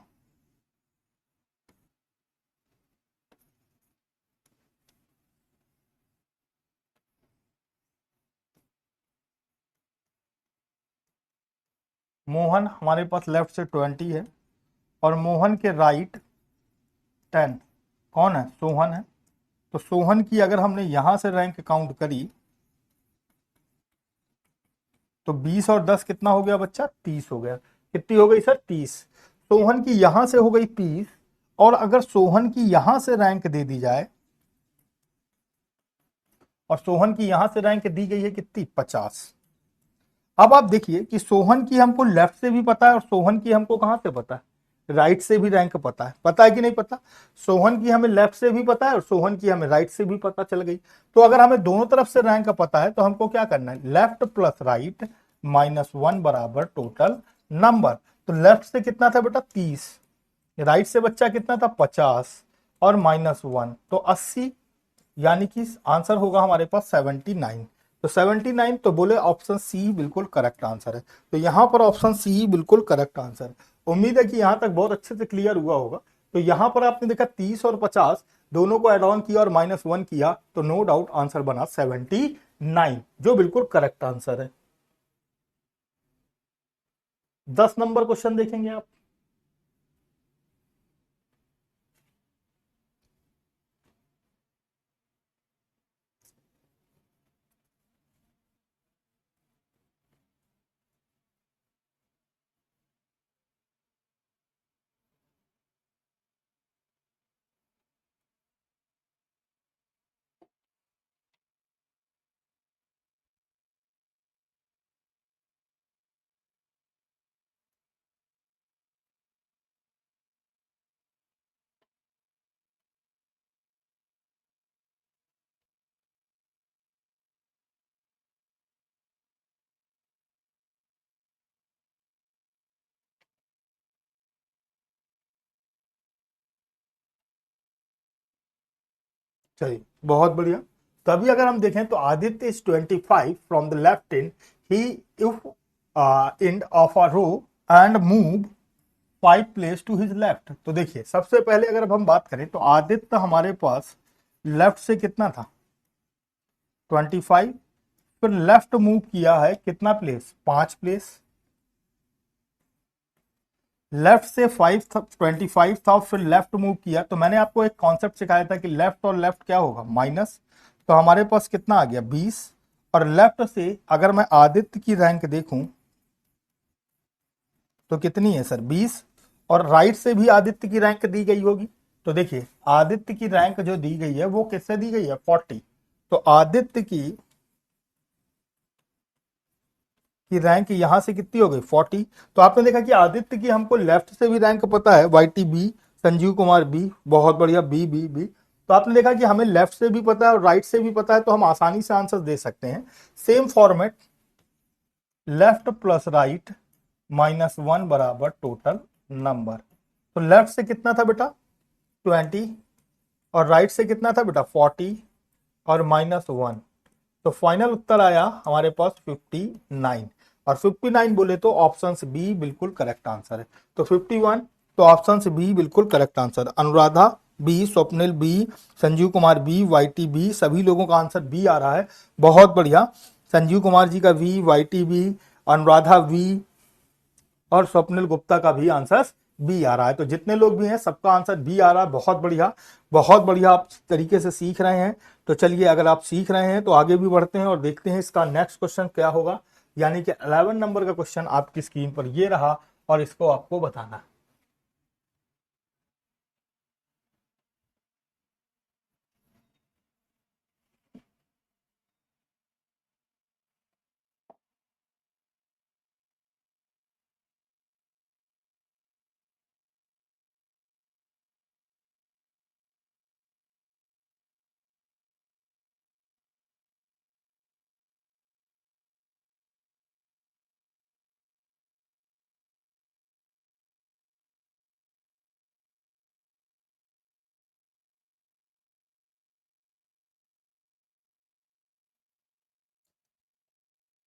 मोहन हमारे पास लेफ्ट से 20 है और मोहन के राइट 10। कौन है? सोहन है। तो सोहन की अगर हमने यहां से रैंक काउंट करी तो 20 और 10 कितना हो गया बच्चा? 30 हो गया। कितनी हो गई सर? 30। सोहन की यहां से हो गई 30, और अगर सोहन की यहां से रैंक दे दी जाए, और सोहन की यहां से रैंक दी गई है कितनी? 50। अब आप देखिए कि सोहन की हमको लेफ्ट से भी पता है और सोहन की हमको कहां से पता है? राइट से भी रैंक पता है कि नहीं पता? सोहन की हमें लेफ्ट से भी पता है और सोहन की हमें राइट से भी पता चल गई। तो अगर हमें दोनों तरफ से रैंक पता है तो हमको क्या करना है? लेफ्ट प्लस राइट -1 बराबर टोटल नंबर। तो लेफ्ट से कितना था बेटा? 30। राइट से बच्चा कितना था? 50 और -1 तो 80, यानी कि आंसर होगा हमारे पास 79। तो 79, तो बोले ऑप्शन सी बिल्कुल करेक्ट आंसर है। तो यहां पर ऑप्शन सी बिल्कुल करेक्ट आंसर है। उम्मीद है कि यहां तक बहुत अच्छे से क्लियर हुआ होगा। तो यहां पर आपने देखा 30 और 50 दोनों को एड ऑन किया और -1 किया, तो नो डाउट आंसर बना 79, जो बिल्कुल करेक्ट आंसर है। 10 नंबर क्वेश्चन देखेंगे आप। चलिए बहुत बढ़िया। तो अभी अगर हम देखें तो Aditya is 25 from the left end, he if end of a row and move 5 place to his left. तो देखिए सबसे पहले अगर अब हम बात करें तो आदित्य हमारे पास लेफ्ट से कितना था? 25। फिर लेफ्ट मूव किया है कितना प्लेस? 5 प्लेस। लेफ्ट से 25 था, फिर लेफ्ट मूव किया। तो मैंने आपको एक कॉन्सेप्ट सिखाया था कि लेफ्ट और लेफ्ट क्या होगा? माइनस। तो हमारे पास कितना आ गया? 20। और लेफ्ट से अगर मैं आदित्य की रैंक देखूं तो कितनी है सर? 20। और राइट से भी आदित्य की रैंक दी गई होगी। तो देखिए आदित्य की रैंक जो दी गई है वो किससे दी गई है? 40। तो आदित्य की रैंक यहां से कितनी हो गई? 40। तो आपने देखा कि आदित्य की हमको लेफ्ट से भी रैंक पता है, YT B, Sanjeev Kumar B, बहुत बढ़िया, बी बी बी। तो आपने देखा कि हमें लेफ्ट से भी पता है और राइट से भी पता है, तो हम आसानी से आंसर दे सकते हैं। Same format, left plus right -1 बराबर टोटल नंबर। तो लेफ्ट से कितना था बेटा? 20, और राइट से कितना था बेटा 40 और -1, तो फाइनल उत्तर आया हमारे पास 59। और 59 बोले तो ऑप्शन बी बिल्कुल करेक्ट आंसर है। तो 51, तो ऑप्शन बी बिल्कुल correct answer. Anuradha B, Swapnil B, Sanjeev Kumar B, YT B, सभी लोगों का आंसर बी आ रहा है। बहुत बढ़िया। संजीव कुमार जी का B, YT B, Anuradha B और स्वप्निल गुप्ता का भी आंसर बी आ रहा है। तो जितने लोग भी हैं सबका आंसर बी आ रहा है। बहुत बढ़िया, बहुत बढ़िया, आप तरीके से सीख रहे हैं। तो चलिए, अगर आप सीख रहे हैं तो आगे भी बढ़ते हैं और देखते हैं इसका नेक्स्ट क्वेश्चन क्या होगा। यानी कि 11 नंबर का क्वेश्चन आपकी स्क्रीन पर ये रहा और इसको आपको बताना है।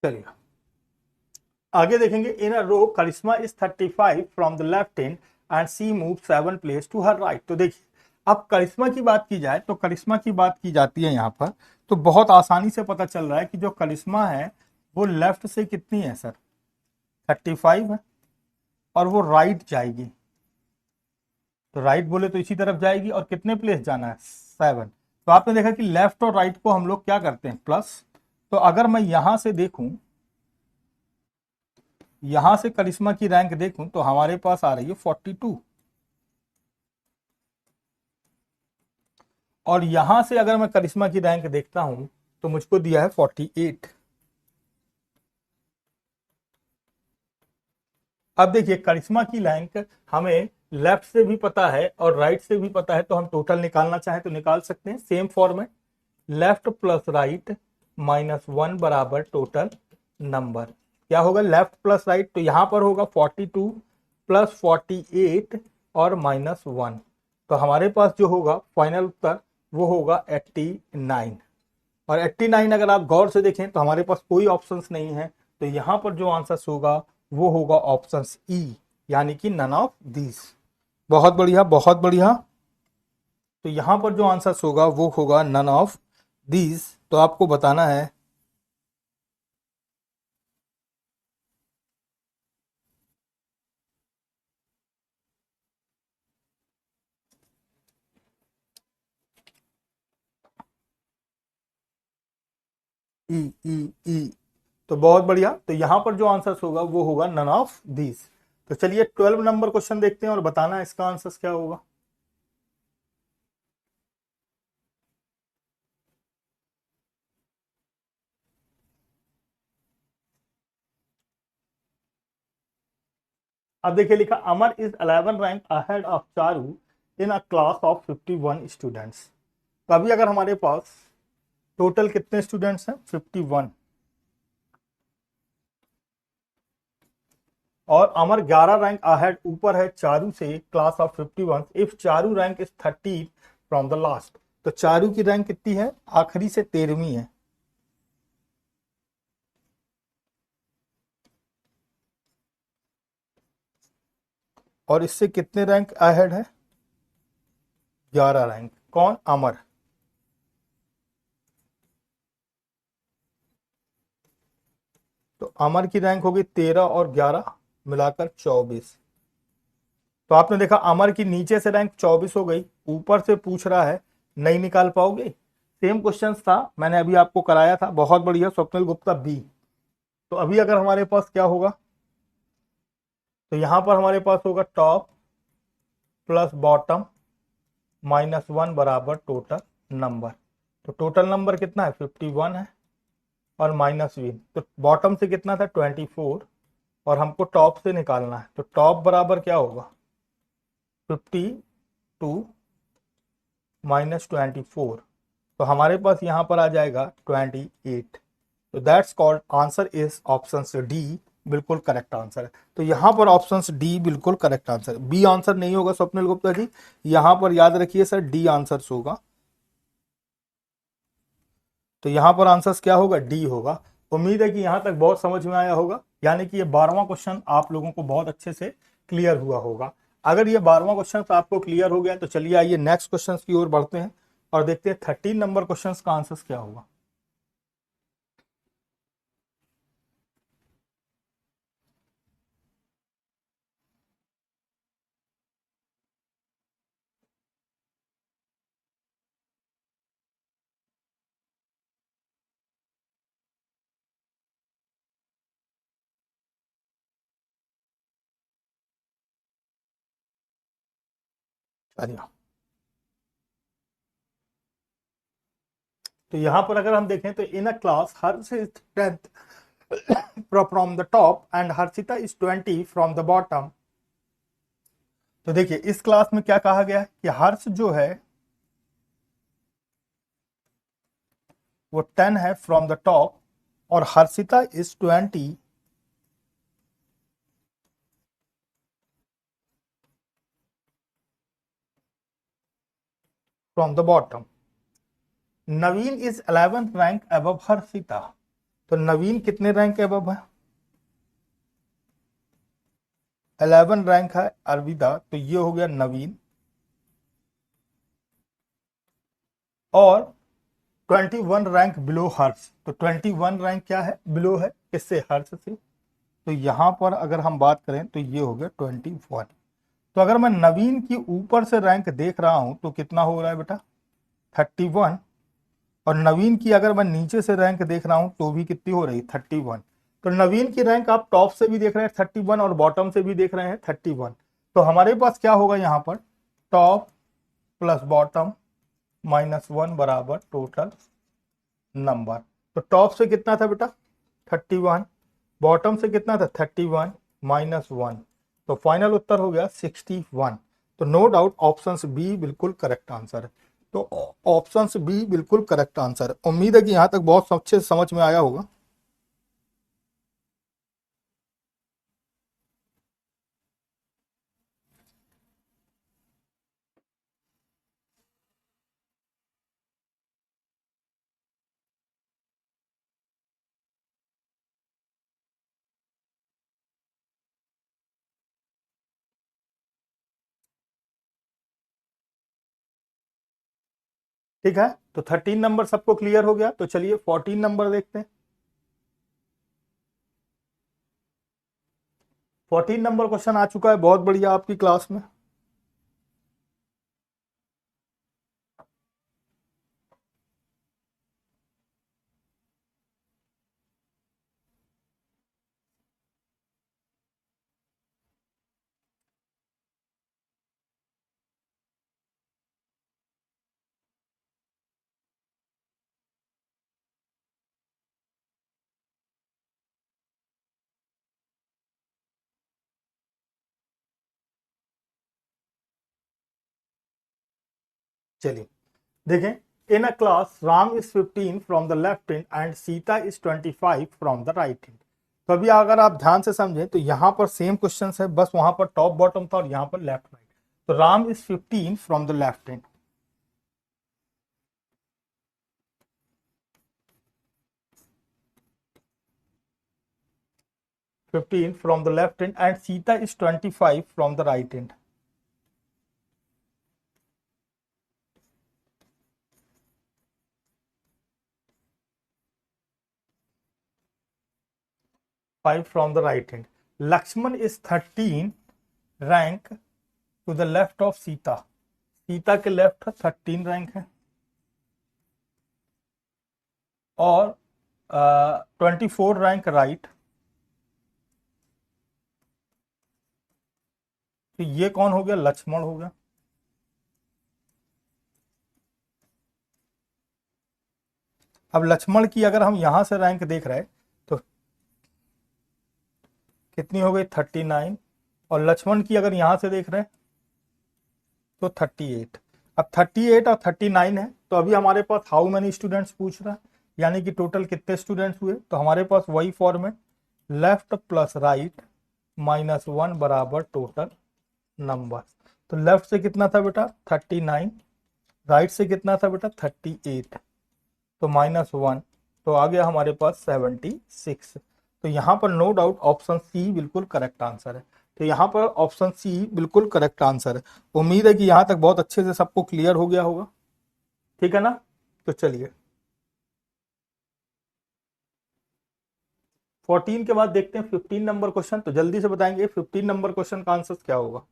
चलिए आगे देखेंगे। In a row Karishma is 35 from the left end and she move 7 place to her right. तो देखिए, अब करिश्मा की बात की जाए तो करिश्मा की बात की जाती है यहाँ पर, तो बहुत आसानी से पता चल रहा है कि जो करिश्मा है वो लेफ्ट से कितनी है सर, 35 है, और वो राइट जाएगी। तो राइट बोले तो इसी तरफ जाएगी और कितने प्लेस जाना है, 7। तो आपने देखा कि लेफ्ट और राइट को हम लोग क्या करते हैं, प्लस। तो अगर मैं यहां से देखूं, यहां से करिश्मा की रैंक देखूं तो हमारे पास आ रही है 42, और यहां से अगर मैं करिश्मा की रैंक देखता हूं तो मुझको दिया है 48। अब देखिए, करिश्मा की रैंक हमें लेफ्ट से भी पता है और राइट से भी पता है, तो हम टोटल निकालना चाहें तो निकाल सकते हैं। Same format, left plus right -1 बराबर टोटल नंबर। क्या होगा, लेफ्ट प्लस राइट, तो यहां पर होगा 42 प्लस 48 और -1। तो हमारे पास जो होगा फाइनल उत्तर वो होगा 89। और 89 अगर आप गौर से देखें तो हमारे पास कोई ऑप्शंस नहीं है, तो यहां पर जो आंसर होगा वो होगा ऑप्शन ई, यानी कि नन ऑफ दीज। बहुत बढ़िया, बहुत बढ़िया। तो यहां पर जो आंसर होगा वो होगा नन ऑफ दीज। तो आपको बताना है ई ई ई। तो बहुत बढ़िया, तो यहां पर जो आंसर होगा वो होगा नन ऑफ दीज। तो चलिए 12 नंबर क्वेश्चन देखते हैं और बताना है इसका आंसर क्या होगा। अब देखिए, लिखा Amar is 11 rank ahead of Charu in a class of 51 students. तो अभी अगर हमारे पास टोटल कितने स्टूडेंट्स हैं, 51, और अमर 11 रैंक अहेड ऊपर है चारू से class of 51, if Charu rank is 30 from the last. तो चारू की रैंक कितनी है, आखिरी से 13वीं है। और इससे कितने रैंक अहेड है, 11 रैंक। कौन, अमर। तो अमर की रैंक होगी 13 और 11 मिलाकर 24। तो आपने देखा अमर की नीचे से रैंक 24 हो गई, ऊपर से पूछ रहा है नहीं निकाल पाओगे। सेम क्वेश्चन था, मैंने अभी आपको कराया था। बहुत बढ़िया, स्वप्निल गुप्ता बी। तो अभी अगर हमारे पास क्या होगा, तो यहां पर हमारे पास होगा टॉप प्लस बॉटम -1 बराबर टोटल नंबर। तो टोटल नंबर कितना है, 51 है, और -1, तो बॉटम से कितना था, 24, और हमको टॉप से निकालना है। तो टॉप बराबर क्या होगा, 52 -24, तो हमारे पास यहां पर आ जाएगा 28। तो that's called answer is option D बिल्कुल करेक्ट आंसर है। तो यहां पर ऑप्शन डी बिल्कुल करेक्ट आंसर, बी आंसर नहीं होगा स्वप्निल गुप्ता जी, यहां पर याद रखिए सर डी आंसर होगा। तो यहां पर आंसर क्या होगा, डी होगा। उम्मीद है कि यहां तक बहुत समझ में आया होगा, यानी कि ये 12वां क्वेश्चन आप लोगों को बहुत अच्छे से क्लियर हुआ होगा। अगर ये 12वां क्वेश्चन आपको क्लियर हो गया तो चलिए आइए नेक्स्ट क्वेश्चन की ओर बढ़ते हैं और देखते हैं 13 नंबर क्वेश्चन का आंसर क्या होगा। चलिए, तो यहां पर अगर हम देखें तो इन अ क्लास हर से strength from the top and Harshita is 20 from the bottom. तो देखिए इस क्लास में क्या कहा गया है कि हर्ष जो है वो 10 है फ्रॉम द टॉप और Harshita is 20 from the bottom. Naveen is 11th rank above Harshita. तो नवीन कितने रैंक अबव है, 11 रैंक है अलविदा, तो ये हो गया नवीन। और 21 रैंक बिलो हर्ष, तो 21 रैंक क्या है, बिलो है किससे, हर्ष से। तो यहां पर अगर हम बात करें तो ये हो गया 21। तो अगर मैं नवीन की ऊपर से रैंक देख रहा हूं तो कितना हो रहा है बेटा, 31। और नवीन की अगर मैं नीचे से रैंक देख रहा हूं तो भी कितनी हो रही, 31। तो नवीन की रैंक आप टॉप से भी देख रहे हैं 31 और बॉटम से भी देख रहे हैं 31। तो हमारे पास क्या होगा यहाँ पर, टॉप प्लस बॉटम -1 बराबर टोटल नंबर। तो टॉप से कितना था बेटा 31, बॉटम से कितना था 31 -1, तो फाइनल उत्तर हो गया 61। तो नो डाउट ऑप्शन बी बिल्कुल करेक्ट आंसर है। तो ऑप्शन बी बिल्कुल करेक्ट आंसर है। उम्मीद है कि यहां तक बहुत अच्छे से समझ में आया होगा। ठीक है, तो 13 नंबर सबको क्लियर हो गया, तो चलिए 14 नंबर देखते हैं। 14 नंबर क्वेश्चन आ चुका है, बहुत बढ़िया आपकी क्लास में। चलिए देखें, in a class Ram is 15 from the left hand and Sita is 25 from the right hand. तो अभी अगर आप ध्यान से समझें तो यहां पर सेम क्वेश्चन है, बस वहां पर टॉप बॉटम था और यहां पर लेफ्ट राइट। तो Ram is 15 from the left hand, 15 from the left hand and Sita is 25 from the right hand. 5 from the right hand. Lakshman is 13 rank to the left of Sita. Sita के left 13 rank है और 24 rank right. तो ये कौन हो गया, लक्ष्मण हो गया। अब लक्ष्मण की अगर हम यहां से रैंक देख रहे हैं तो कितनी हो गई 39, और लक्ष्मण की अगर यहां से देख रहे हैं तो 38। अब 38 और 39 है, तो अभी हमारे पास हाउ मेनी स्टूडेंट्स पूछ रहा है, यानी कि टोटल कितने स्टूडेंट्स हुए, तो हमारे पास वही फॉर्म है, लेफ्ट प्लस राइट माइनस 1 बराबर टोटल नंबर। तो लेफ्ट से कितना था बेटा 39, राइट से कितना था बेटा 38, तो माइनस 1, तो आ गया हमारे पास 76। तो यहाँ पर नो डाउट ऑप्शन सी बिल्कुल करेक्ट आंसर है। तो यहाँ पर ऑप्शन सी बिल्कुल करेक्ट आंसर है। उम्मीद है कि यहाँ तक बहुत अच्छे से सबको क्लियर हो गया होगा, ठीक है ना। तो चलिए 14 के बाद देखते हैं 15 नंबर क्वेश्चन। तो जल्दी से बताएंगे 15 नंबर क्वेश्चन का आंसर क्या होगा।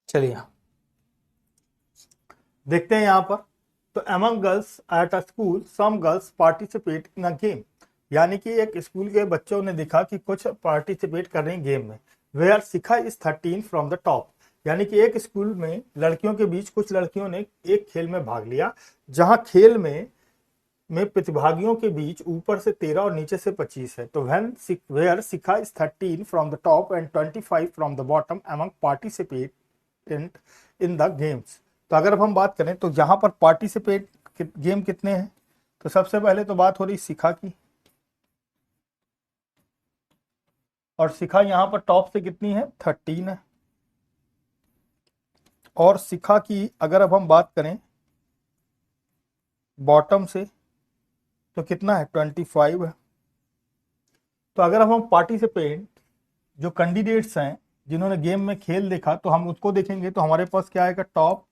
चलिए देखते हैं यहाँ पर। तो among girls at a school some girls participate in a game, यानी कि एक स्कूल के बच्चों ने देखा कि कुछ पार्टिसिपेट कर रहे हैं गेम में। Where Shikha is 13 from the top, यानी कि एक स्कूल में लड़कियों के बीच कुछ लड़कियों ने एक खेल में भाग लिया, जहां खेल में प्रतिभागियों के बीच ऊपर से 13 और नीचे से 25 है। तो when where Shikha is 13 from the top and 25 from the bottom among participant in the games. तो अगर अब हम बात करें तो यहाँ पर पार्टिसिपेट गेम कितने हैं, तो सबसे पहले तो बात हो रही शिखा की, और शिखा यहाँ पर टॉप से कितनी है 13 है। और शिखा की अगर अब हम बात करें बॉटम से तो कितना है 25 है। तो अगर अब हम पार्टिसिपेंट जो कैंडिडेट्स हैं जिन्होंने गेम में खेल देखा तो हम उसको देखेंगे, तो हमारे पास क्या आएगा टॉप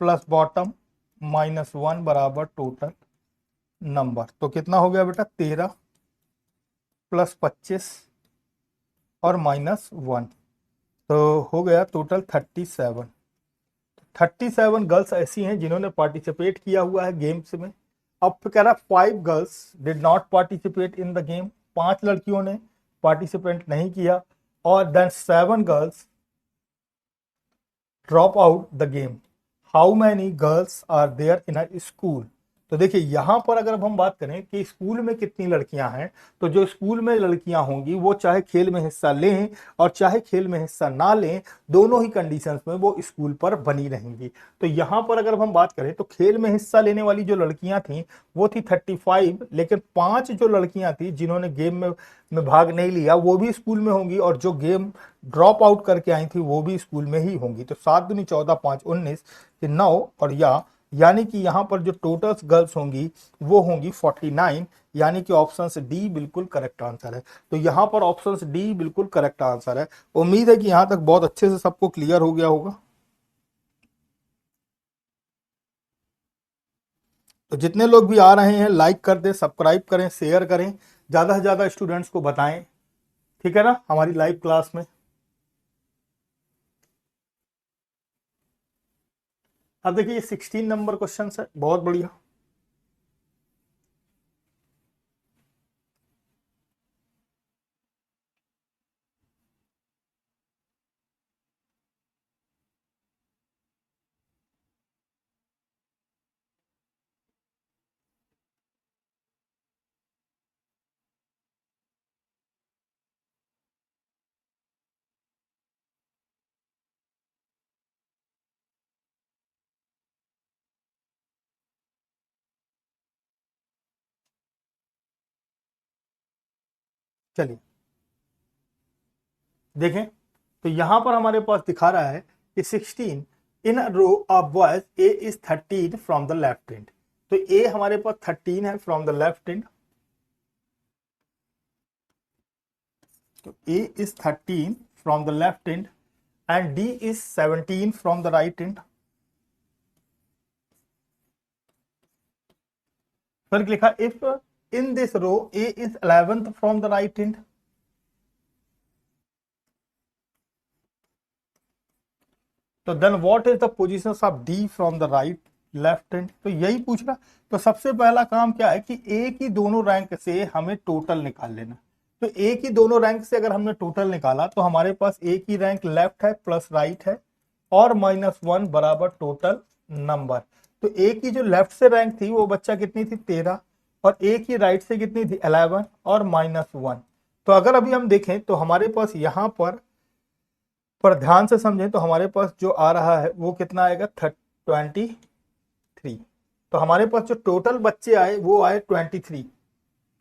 प्लस बॉटम माइनस 1 बराबर टोटल नंबर। तो कितना हो गया बेटा 13 प्लस 25 और माइनस 1, तो हो गया टोटल 37। 37 गर्ल्स ऐसी हैं जिन्होंने पार्टिसिपेट किया हुआ है गेम्स में। अब कह रहा 5 girls did not participate in the game, 5 लड़कियों ने पार्टिसिपेट नहीं किया। और then 7 girls drop out the game, how many girls are there in a school. तो देखिए यहां पर अगर अब हम बात करें कि स्कूल में कितनी लड़कियां हैं, तो जो स्कूल में लड़कियां होंगी वो चाहे खेल में हिस्सा लें और चाहे खेल में हिस्सा ना लें, दोनों ही कंडीशंस में वो स्कूल पर बनी रहेंगी। तो यहां पर अगर हम बात करें तो खेल में हिस्सा लेने वाली जो लड़कियां थी वो थी 35, लेकिन 5 जो लड़कियां थी जिन्होंने गेम में भाग नहीं लिया वो भी स्कूल में होंगी, और जो गेम ड्रॉप आउट करके आई थी वो भी स्कूल में ही होंगी। तो 7 दूनी 14 5 19 9 और यानी कि यहां पर जो टोटल गर्ल्स होंगी वो होंगी 49, यानी कि ऑप्शन डी बिल्कुल करेक्ट आंसर है। तो यहां पर ऑप्शन डी बिल्कुल करेक्ट आंसर है। उम्मीद है कि यहां तक बहुत अच्छे से सबको क्लियर हो गया होगा। तो जितने लोग भी आ रहे हैं लाइक कर दें, सब्सक्राइब करें, शेयर करें, ज्यादा से ज्यादा स्टूडेंट्स को बताएं, ठीक है ना, हमारी लाइव क्लास में। अब देखिए ये 16 नंबर क्वेश्चन है, बहुत बढ़िया। चलिए देखें, तो यहां पर हमारे पास दिखा रहा है कि 16 in a row of boys A is 13 from the left hand. तो ए हमारे पास 13 है फ्रॉम द लेफ्ट एंड, तो A is 13 from the left end and D is 17 from the right end. फिर लिखा if in this row A is 11th from the right end, तो then what is the positions of D from the right left end. तो यही पूछ रहा। तो सबसे पहला काम क्या है कि ए की दोनों रैंक से हमें टोटल निकाल लेना। तो ए की दोनों रैंक से अगर हमने टोटल निकाला तो हमारे पास ए की रैंक लेफ्ट है प्लस राइट है और -1 बराबर टोटल नंबर। तो ए की जो लेफ्ट से रैंक थी वो बच्चा कितनी थी 13 और ए की राइट से कितनी थी 11 और -1। तो अगर अभी हम देखें तो हमारे पास यहां पर ध्यान से समझें तो हमारे पास जो आ रहा है वो कितना आएगा 23। तो हमारे पास जो टोटल बच्चे आए वो आए 23,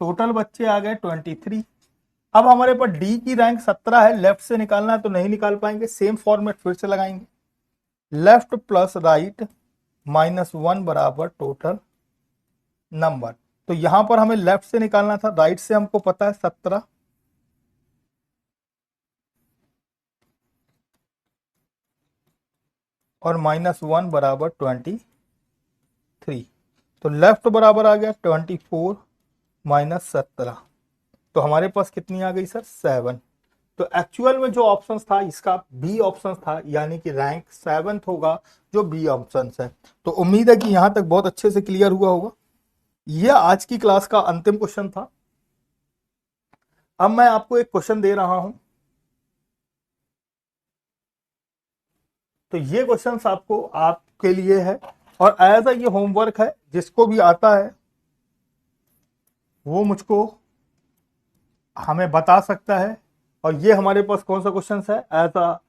टोटल बच्चे आ गए 23। अब हमारे पास डी की रैंक 17 है, लेफ्ट से निकालना है तो नहीं निकाल पाएंगे, सेम फॉर्मेट फिर से लगाएंगे, लेफ्ट प्लस राइट -1 बराबर टोटल नंबर। तो यहां पर हमें लेफ्ट से निकालना था, राइट से हमको पता है 17 और -1 बराबर 23। तो लेफ्ट बराबर आ गया 24 -17। तो हमारे पास कितनी आ गई सर 7। तो एक्चुअल में जो ऑप्शन था इसका बी ऑप्शन था, यानी कि रैंक 7th होगा जो बी ऑप्शन है। तो उम्मीद है कि यहां तक बहुत अच्छे से क्लियर हुआ होगा। यह आज की क्लास का अंतिम क्वेश्चन था। अब मैं आपको एक क्वेश्चन दे रहा हूं। तो ये क्वेश्चन आपको आपके लिए है और एज ये होमवर्क है, जिसको भी आता है वो मुझको हमें बता सकता है। और ये हमारे पास कौन सा क्वेश्चन है, एज अ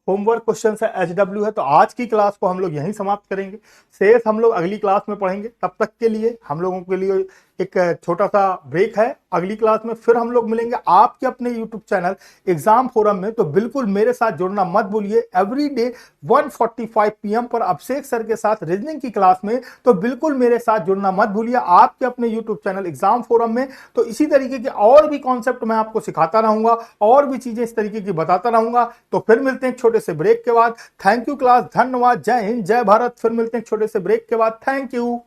होमवर्क क्वेश्चन है, HW है। तो आज की क्लास को हम लोग यहीं समाप्त करेंगे, शेष हम लोग अगली क्लास में पढ़ेंगे। तब तक के लिए हम लोगों के लिए एक छोटा सा ब्रेक है, अगली क्लास में फिर हम लोग मिलेंगे आपके अपने यूट्यूब चैनल एग्जाम फोरम में। तो बिल्कुल मेरे साथ जुड़ना मत भूलिए, एवरीडे 1:45 PM पर अभिषेक सर के साथ रीजनिंग की क्लास में। तो बिल्कुल मेरे साथ जुड़ना मत भूलिए आपके अपने यूट्यूब चैनल एग्जाम फोरम में। तो इसी तरीके के और भी कॉन्सेप्ट मैं आपको सिखाता रहूंगा और भी चीजें इस तरीके की बताता रहूंगा। तो फिर मिलते हैं एक छोटे से ब्रेक के बाद। थैंक यू क्लास, धन्यवाद, जय हिंद, जय भारत। फिर मिलते हैं एक छोटे से ब्रेक के बाद। Thank you.